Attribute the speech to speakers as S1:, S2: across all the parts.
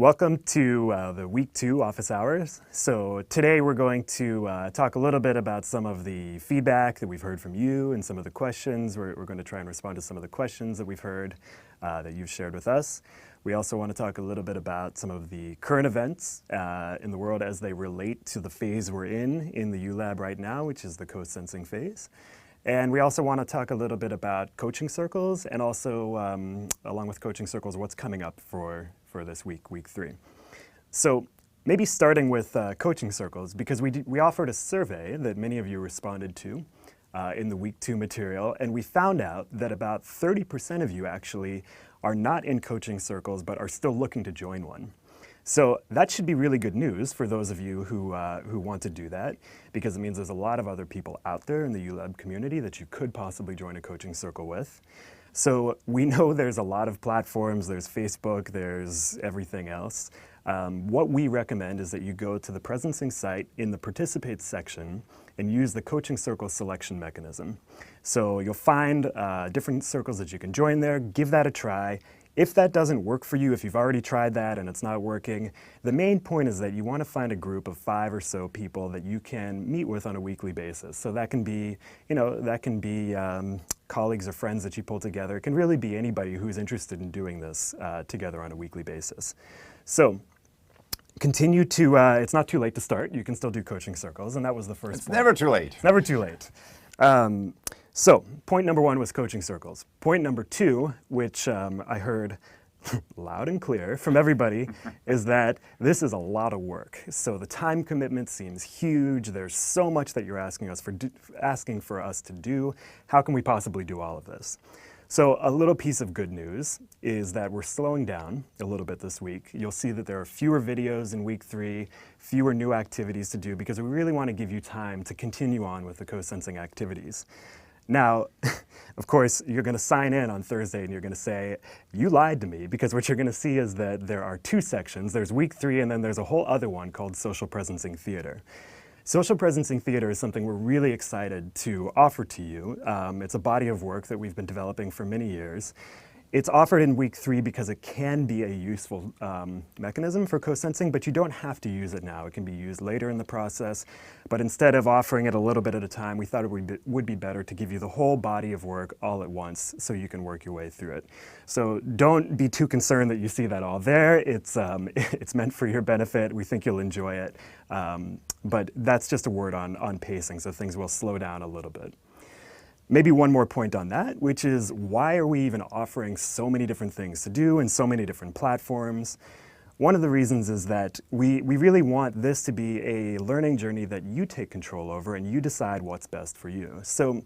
S1: Welcome to the week 2 office hours. So today we're going to talk a little bit about some of the feedback that we've heard from you and some of the questions. We're going to try and respond to some of the questions that we've heard that you've shared with us. We also want to talk a little bit about some of the current events in the world as they relate to the phase we're in the ULab right now, which is the co-sensing phase. And we also want to talk a little bit about coaching circles and also, along with coaching circles, what's coming up for this week, week 3. So maybe starting with coaching circles, because we offered a survey that many of you responded to in the week 2 material, and we found out that about 30% of you actually are not in coaching circles but are still looking to join one. So that should be really good news for those of you who want to do that, because it means there's a lot of other people out there in the ULab community that you could possibly join a coaching circle with. So we know there's a lot of platforms, there's Facebook, there's everything else. What we recommend is that you go to the Presencing site in the Participate section and use the coaching circle selection mechanism. So you'll find different circles that you can join there, give that a try. If that doesn't work for you, if you've already tried that and it's not working, the main point is that you want to find a group of 5 or so people that you can meet with on a weekly basis. So that can be, colleagues or friends that you pull together. It can really be anybody who's interested in doing this together on a weekly basis. So continue to, it's not too late to start. You can still do coaching circles, and that was the first point.
S2: It's never too late.
S1: It's never too late. So point number 1 was coaching circles. Point number 2, which I heard loud and clear from everybody, is that this is a lot of work. So the time commitment seems huge. There's so much that you're asking for us to do. How can we possibly do all of this? So a little piece of good news is that we're slowing down a little bit this week. You'll see that there are fewer videos in week 3, fewer new activities to do, because we really want to give you time to continue on with the co-sensing activities. Now, of course, you're going to sign in on Thursday and you're going to say, you lied to me, because what you're going to see is that there are 2 sections. There's week 3 and then there's a whole other one called Social Presencing Theater. Social Presencing Theater is something we're really excited to offer to you. It's a body of work that we've been developing for many years. It's offered in week 3 because it can be a useful mechanism for co-sensing, but you don't have to use it now. It can be used later in the process. But instead of offering it a little bit at a time, we thought it would be better to give you the whole body of work all at once so you can work your way through it. So don't be too concerned that you see that all there. It's meant for your benefit. We think you'll enjoy it. But that's just a word on pacing, so things will slow down a little bit. Maybe one more point on that, which is why are we even offering so many different things to do and so many different platforms? One of the reasons is that we really want this to be a learning journey that you take control over and you decide what's best for you. So,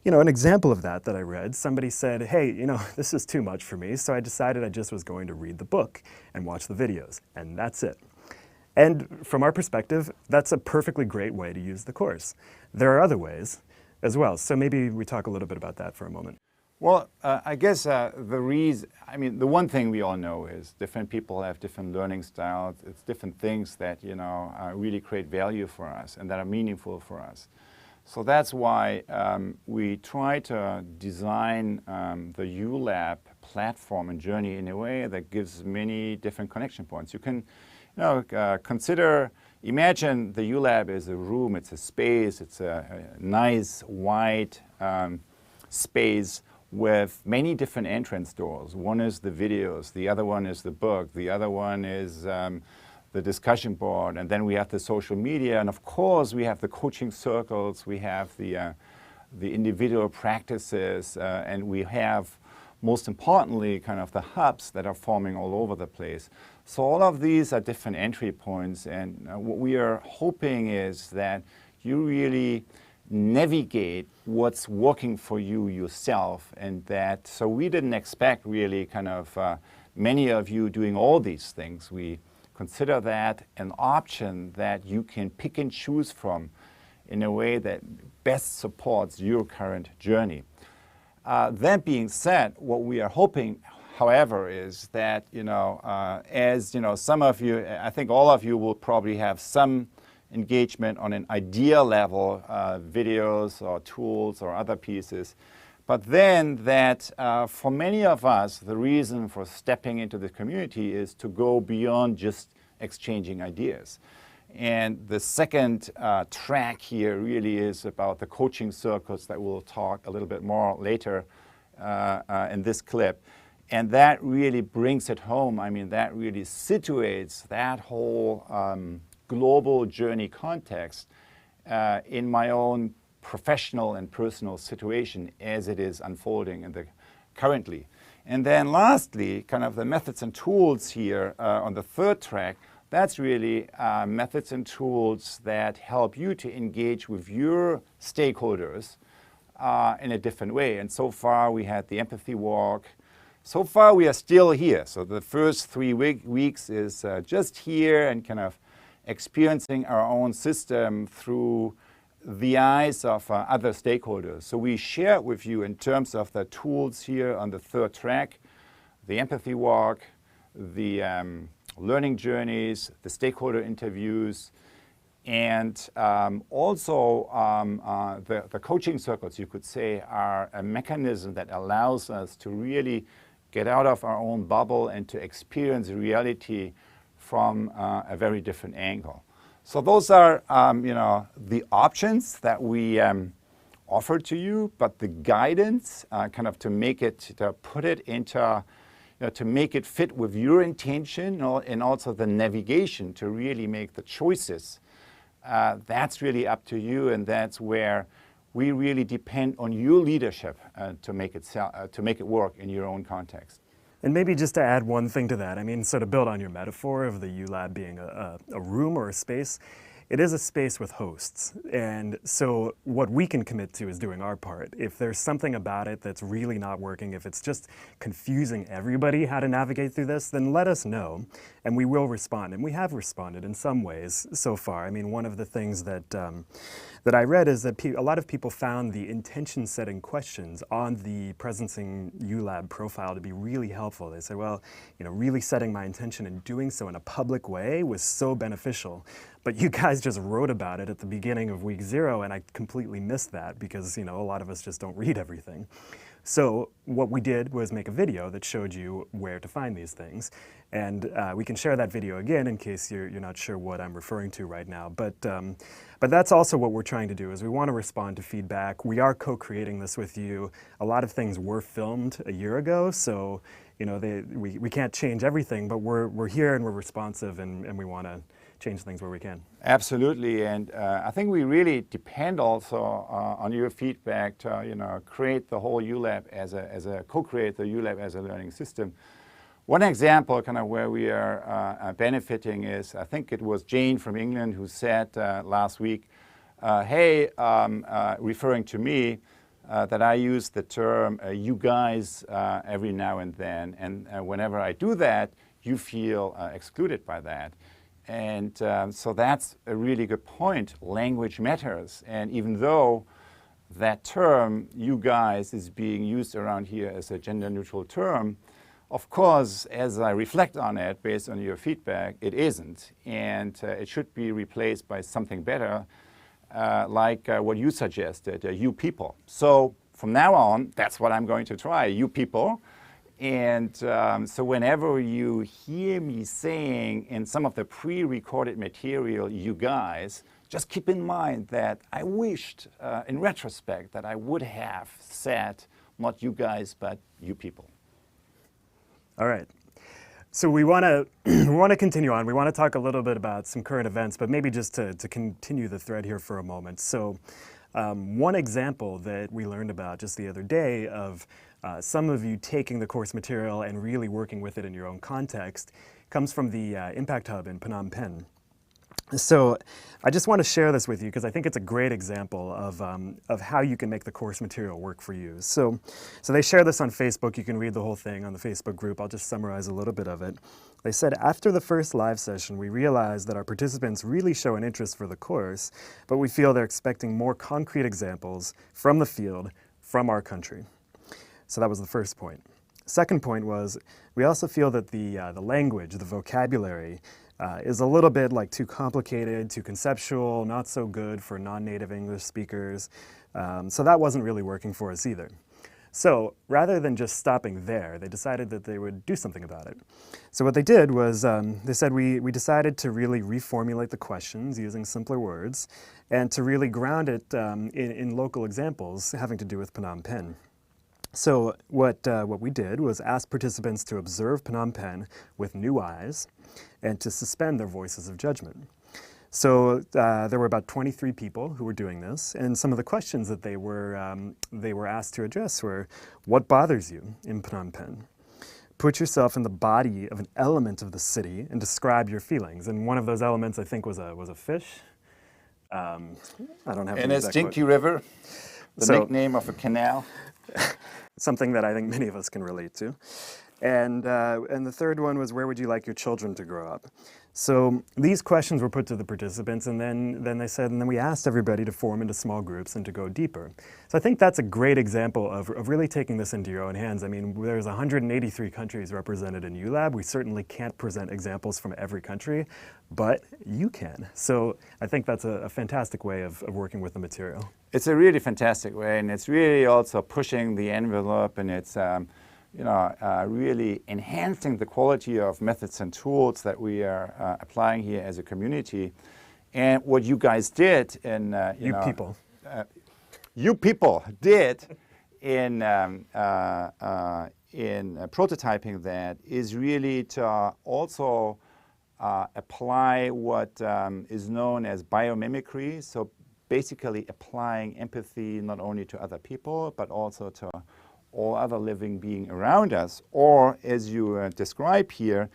S1: an example of that I read, somebody said, hey, this is too much for me, so I decided I just was going to read the book and watch the videos, and that's it. And from our perspective, that's a perfectly great way to use the course. There are other ways as well. So maybe we talk a little bit about that for a moment.
S2: Well, I guess the one thing we all know is different people have different learning styles. It's different things that, really create value for us and that are meaningful for us. So that's why we try to design the ULab platform and journey in a way that gives many different connection points. You can, imagine the ULab is a room, it's a space, it's a nice, wide space with many different entrance doors. One is the videos, the other one is the book, the other one is the discussion board, and then we have the social media, and of course we have the coaching circles, we have the individual practices, and we have, most importantly, kind of the hubs that are forming all over the place. So all of these are different entry points, and what we are hoping is that you really navigate what's working for you yourself, and that, so we didn't expect really kind of many of you doing all these things. We consider that an option that you can pick and choose from in a way that best supports your current journey. That being said, what we are hoping, however, is that, some of you, I think all of you will probably have some engagement on an idea level, videos or tools or other pieces. But then that for many of us, the reason for stepping into the community is to go beyond just exchanging ideas. And the second track here really is about the coaching circles that we'll talk a little bit more later in this clip. And that really brings it home. I mean, that really situates that whole global journey context in my own professional and personal situation as it is unfolding currently. And then lastly, kind of the methods and tools here on the third track, that's really methods and tools that help you to engage with your stakeholders in a different way. And so far we had the empathy walk. So far we are still here. So the first 3 weeks is just here and kind of experiencing our own system through the eyes of other stakeholders. So we share with you in terms of the tools here on the third track, the empathy walk, the learning journeys, the stakeholder interviews, and also the coaching circles, you could say, are a mechanism that allows us to really get out of our own bubble and to experience reality from a very different angle. So those are, the options that we offer to you, but the guidance, kind of to make it, to put it into, to make it fit with your intention, and also the navigation to really make the choices. That's really up to you, and that's where we really depend on your leadership to make it work in your own context.
S1: And maybe just to add one thing to that, I mean, so to build on your metaphor of the ULab being a room or a space, it is a space with hosts. And so what we can commit to is doing our part. If there's something about it that's really not working, if it's just confusing everybody how to navigate through this, then let us know, and we will respond. And we have responded in some ways so far. I mean, one of the things that that I read is that a lot of people found the intention-setting questions on the Presencing ULab profile to be really helpful. They said, well, really setting my intention and doing so in a public way was so beneficial. But you guys just wrote about it at the beginning of week 0, and I completely missed that because, a lot of us just don't read everything. So what we did was make a video that showed you where to find these things. And we can share that video again in case you're not sure what I'm referring to right now. But that's also what we're trying to do, is we want to respond to feedback. We are co-creating this with you. A lot of things were filmed a year ago, so we can't change everything, but we're here and we're responsive, and we want to change things where we can.
S2: Absolutely, and I think we really depend also on your feedback to create the whole ULab co-create the ULab as a learning system. One example kind of where we are benefiting is, I think it was Jane from England who said last week, hey, referring to me, that I use the term you guys every now and then, and whenever I do that, you feel excluded by that. And so that's a really good point. Language matters. And even though that term, you guys, is being used around here as a gender-neutral term, of course, as I reflect on it, based on your feedback, it isn't. And it should be replaced by something better, like what you suggested, you people. So from now on, that's what I'm going to try, you people. And so whenever you hear me saying in some of the pre-recorded material, you guys, just keep in mind that I wished, in retrospect, that I would have said, not you guys, but you people.
S1: All right. So we want to continue on. We want to talk a little bit about some current events, but maybe just to continue the thread here for a moment. So one example that we learned about just the other day of some of you taking the course material and really working with it in your own context comes from the Impact Hub in Phnom Penh. So I just want to share this with you because I think it's a great example of how you can make the course material work for you. So they share this on Facebook. You can read the whole thing on the Facebook group. I'll just summarize a little bit of it. They said, after the first live session, we realized that our participants really show an interest for the course, but we feel they're expecting more concrete examples from the field, from our country. So that was the first point. Second point was, we also feel that the language, the vocabulary, is a little bit like too complicated, too conceptual, not so good for non-native English speakers. So that wasn't really working for us either. So rather than just stopping there, they decided that they would do something about it. So what they did was they said, we decided to really reformulate the questions using simpler words and to really ground it in local examples having to do with Phnom Penh. So what we did was ask participants to observe Phnom Penh with new eyes and to suspend their voices of judgment. So there were about 23 people who were doing this, and some of the questions that they were asked to address were, what bothers you in Phnom Penh? Put yourself in the body of an element of the city and describe your feelings. And one of those elements, I think, was a fish. I don't have
S2: And
S1: the
S2: it's
S1: exact
S2: Jinky River, the
S1: So-
S2: nickname of a canal.
S1: something that I think many of us can relate to. And the third one was, where would you like your children to grow up? So these questions were put to the participants, and then they said, and then we asked everybody to form into small groups and to go deeper. So I think that's a great example of really taking this into your own hands. I mean, there's 183 countries represented in ULab. We certainly can't present examples from every country, but you can. So I think that's a fantastic way of working with the material.
S2: It's a really fantastic way, and it's really also pushing the envelope, and it's really enhancing the quality of methods and tools that we are applying here as a community. And what you guys did in you people did in prototyping that is really to also apply what is known as biomimicry. So basically applying empathy not only to other people, but also to all other living beings around us, or as you describe here,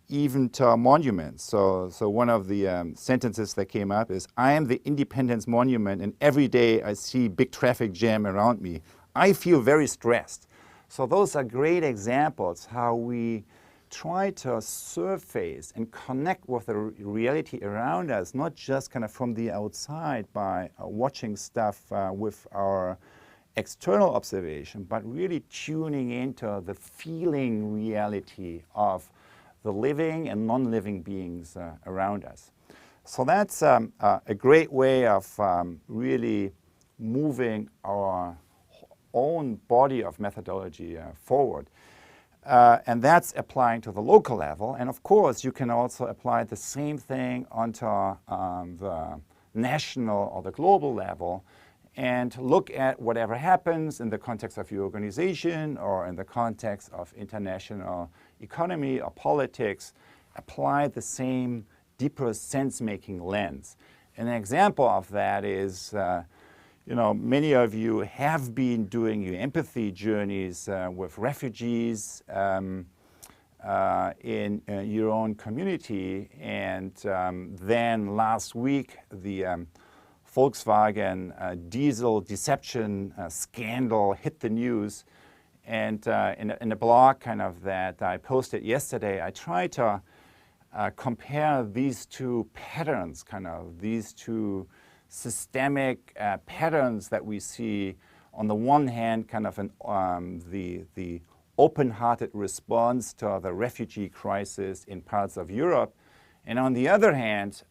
S2: even to monuments. So one of the sentences that came up is, I am the Independence Monument, and every day I see big traffic jam around me. I feel very stressed. So those are great examples how we try to surface and connect with the reality around us, not just kind of from the outside by watching stuff with our external observation, but really tuning into the feeling reality of the living and non-living beings around us. So that's a great way of really moving our own body of methodology forward. And that's applying to the local level. And of course, you can also apply the same thing onto the national or the global level and look at whatever happens in the context of your organization or in the context of international economy or politics, apply the same deeper sense-making lens. An example of that is, many of you have been doing your empathy journeys with refugees in your own community, and then last week the Volkswagen diesel deception scandal hit the news, and in a blog kind of that I posted yesterday, I tried to compare these two patterns, these two systemic patterns that we see. On the one hand, the open-hearted response to the refugee crisis in parts of Europe, and on the other hand,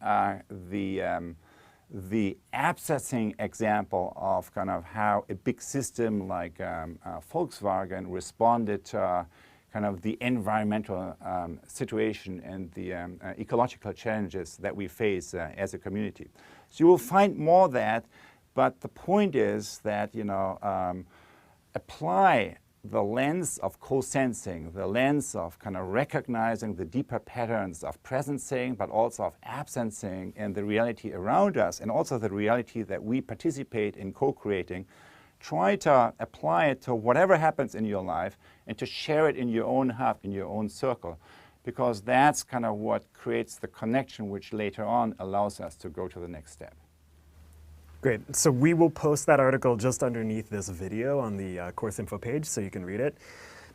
S2: the abscessing example of how a big system like Volkswagen responded to the environmental situation and the ecological challenges that we face as a community. So you will find more of that, but the point is that apply the lens of co-sensing, the lens of recognizing the deeper patterns of presencing, but also of absencing and the reality around us, and also the reality that we participate in co-creating. Try to apply it to whatever happens in your life and to share it in your own hub, in your own circle, because that's what creates the connection which later on allows us to go to the next step.
S1: Great. So we will post that article just underneath this video on the course info page so you can read it.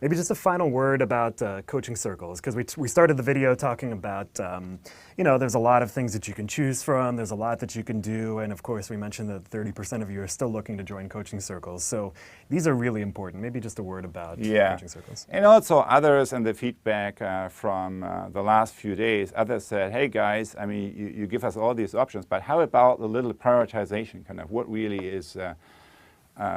S1: Maybe just a final word about coaching circles, because we started the video talking about, there's a lot of things that you can choose from, there's a lot that you can do, and of course we mentioned that 30% of you are still looking to join coaching circles. So these are really important. Maybe just a word about coaching circles.
S2: And also others in the feedback from the last few days, others said, hey guys, you give us all these options, but how about a little prioritization, what really is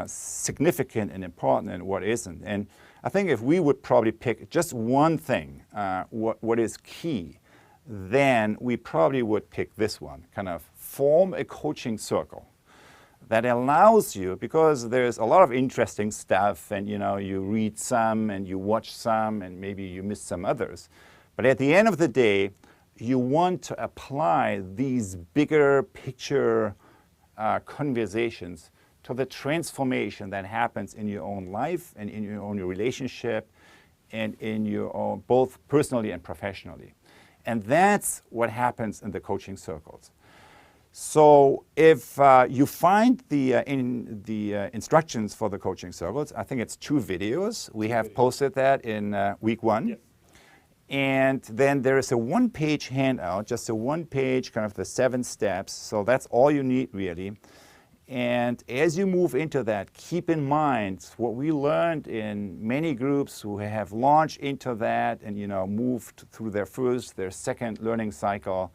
S2: significant and important and what isn't. And I think if we would probably pick just one thing, what is key, then we probably would pick this one, kind of form a coaching circle that allows you, because there's a lot of interesting stuff and you read some and you watch some and maybe you miss some others. But at the end of the day, you want to apply these bigger picture conversations to the transformation that happens in your own life and in your own relationship and in your own, both personally and professionally. And that's what happens in the coaching circles. So if you find the instructions for the coaching circles, I think it's 2 videos. We have posted that in week 1.
S1: Yep.
S2: And then there is a 1-page handout, just a 1-page, kind of the 7 steps. So that's all you need, really. And as you move into that, keep in mind what we learned in many groups who have launched into that and moved through their first, their second learning cycle.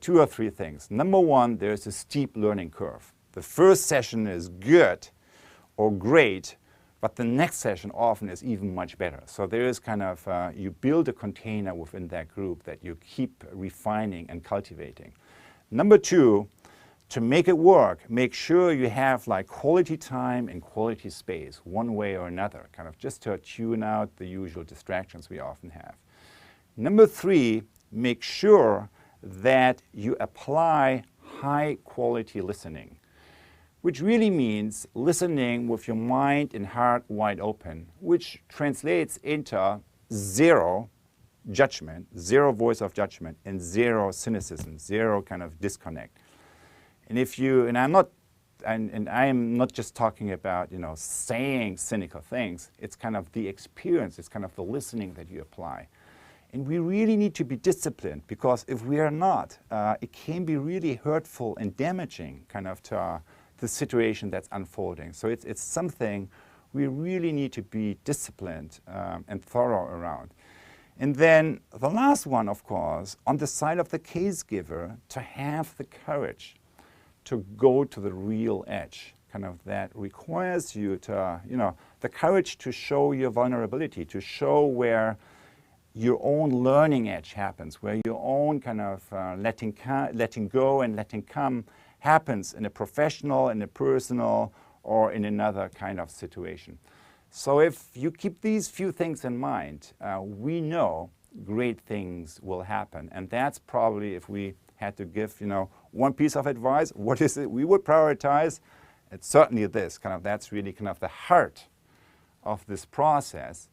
S2: 2 or 3 things. Number 1, there's a steep learning curve. The first session is good or great, but the next session often is even much better. So there is kind of, you build a container within that group that you keep refining and cultivating. Number 2, to make it work, make sure you have like quality time and quality space, one way or another, kind of just to tune out the usual distractions we often have. Number 3, make sure that you apply high quality listening, which really means listening with your mind and heart wide open, which translates into 0 judgment, 0 voice of judgment, and 0 cynicism, 0 kind of disconnect. And I am not just talking about saying cynical things. It's kind of the experience, it's kind of the listening that you apply. And we really need to be disciplined, because if we are not, it can be really hurtful and damaging kind of to the situation that's unfolding. So it's something we really need to be disciplined and thorough around. And then the last one, of course, on the side of the case giver, to have the courage to go to the real edge. Kind of that requires you to, the courage to show your vulnerability, to show where your own learning edge happens, where your own kind of letting go and letting come happens in a professional, in a personal, or in another kind of situation. So if you keep these few things in mind, we know great things will happen. And that's probably, if we had to give, one piece of advice, what is it we would prioritize? It's certainly this, that's really kind of the heart of this process.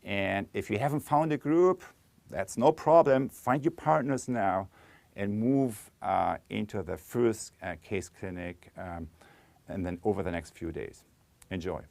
S2: And if you haven't found a group, that's no problem. Find your partners now and move into the first case clinic and then over the next few days. Enjoy.